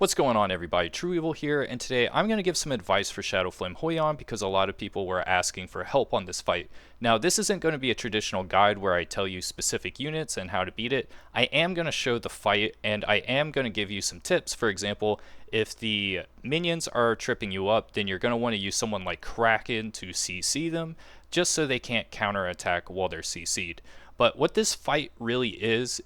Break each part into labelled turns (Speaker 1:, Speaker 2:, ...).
Speaker 1: What's going on, everybody? True Evil here, and today I'm going to give some advice for Shadowflame Hoyan because a lot of people were asking for help on this fight. Now, this isn't going to be a traditional guide where I tell you specific units and how to beat it. I am going to show the fight, and I am going to give you some tips. For example, if the minions are tripping you up, then you're going to want to use someone like Kraken to CC them, just so they can't counterattack while they're CC'd. But what this fight really is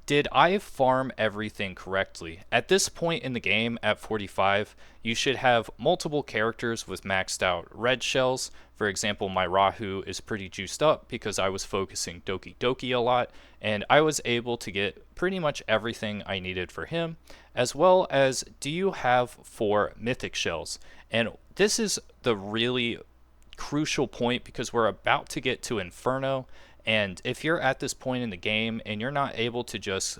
Speaker 1: did I farm everything correctly? At this point in the game, at 45, you should have multiple characters with maxed out red shells. For example, my Rahu is pretty juiced up because I was focusing Doki Doki a lot, and I was able to get pretty much everything I needed for him, as well as do you have 4 mythic shells? And this is the really crucial point because we're about to get to Inferno. And if you're at this point in the game and you're not able to just,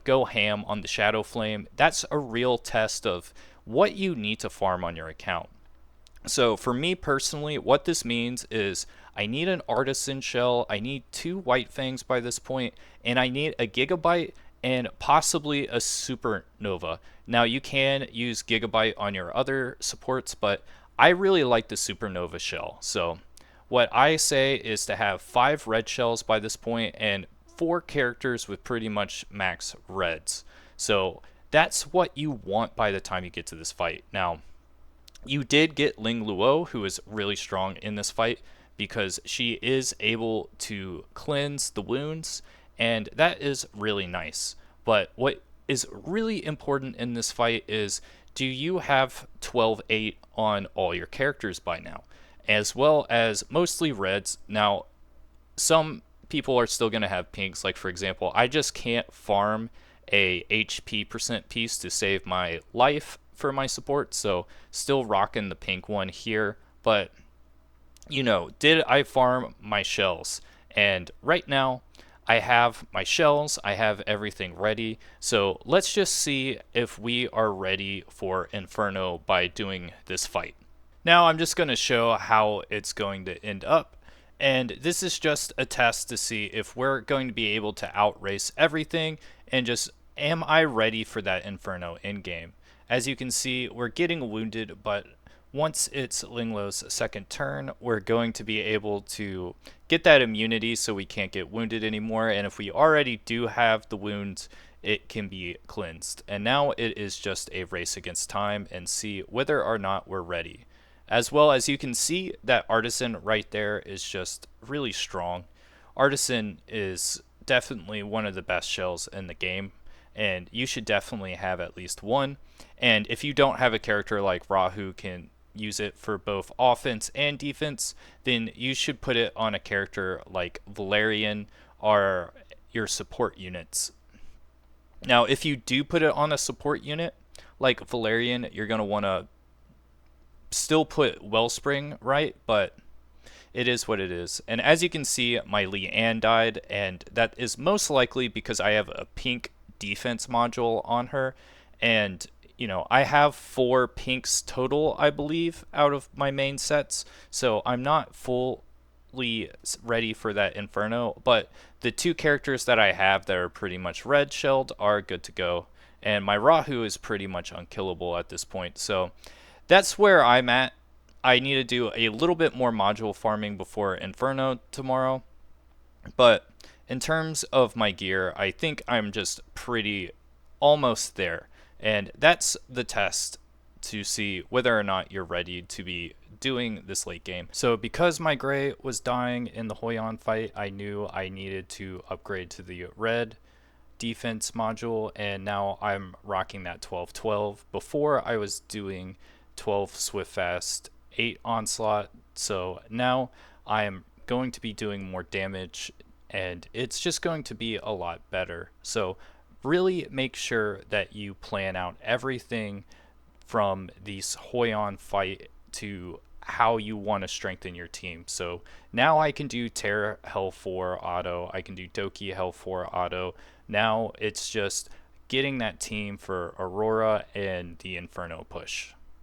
Speaker 1: go ham on the Shadow Flame, that's a real test of what you need to farm on your account. So for me personally, what this means is I need an Artisan shell, I need 2 White Fangs by this point, and I need a Gigabyte and possibly a Supernova. Now you can use Gigabyte on your other supports, but I really like the Supernova shell. So what I say is to have 5 red shells by this point and 4 characters with pretty much max reds. So that's what you want by the time you get to this fight. Now, you did get Ling Luo, who is really strong in this fight because she is able to cleanse the wounds, and that is really nice. But what is really important in this fight is, do you have 12-8 on all your characters by now? As well as mostly reds. Now, some people are still going to have pinks. Like, for example, I just can't farm a HP percent piece to save my life for my support, so still rocking the pink one here. But, did I farm my shells? And right now, I have my shells, I have everything ready, so let's just see if we are ready for Inferno by doing this fight. Now I'm just going to show how it's going to end up, and this is just a test to see if we're going to be able to outrace everything and just am I ready for that Inferno endgame. As you can see, we're getting wounded, but once it's Linglo's second turn, we're going to be able to get that immunity so we can't get wounded anymore, and if we already do have the wounds, it can be cleansed. And now it is just a race against time and see whether or not we're ready. As well as you can see that Artisan right there is just really strong. Artisan is definitely one of the best shells in the game, and you should definitely have at least one. And if you don't have a character like Ra who can use it for both offense and defense, then you should put it on a character like Valerian or your support units. Now, if you do put it on a support unit like Valerian, you're going to want to still put Wellspring, right? But it is what it is. And as you can see, my Leanne died, and that is most likely because I have a pink defense module on her, and I have 4 pinks total, I believe, out of my main sets, so I'm not fully ready for that Inferno, but the 2 characters that I have that are pretty much red shelled are good to go, and my Rahu is pretty much unkillable at this point. So that's where I'm at. I need to do a little bit more module farming before Inferno tomorrow. But in terms of my gear, I think I'm just pretty almost there. And that's the test to see whether or not you're ready to be doing this late game. So because my gray was dying in the Hoyan fight, I knew I needed to upgrade to the red defense module, and now I'm rocking that 12-12. Before I was doing 12 Swift Fast, 8 Onslaught, so now I'm going to be doing more damage, and it's just going to be a lot better. So really make sure that you plan out everything from this Hoyan fight to how you want to strengthen your team. So now I can do Terra Hell 4 auto, I can do Doki Hell 4 auto. Now it's just getting that team for Aurora and the Inferno push.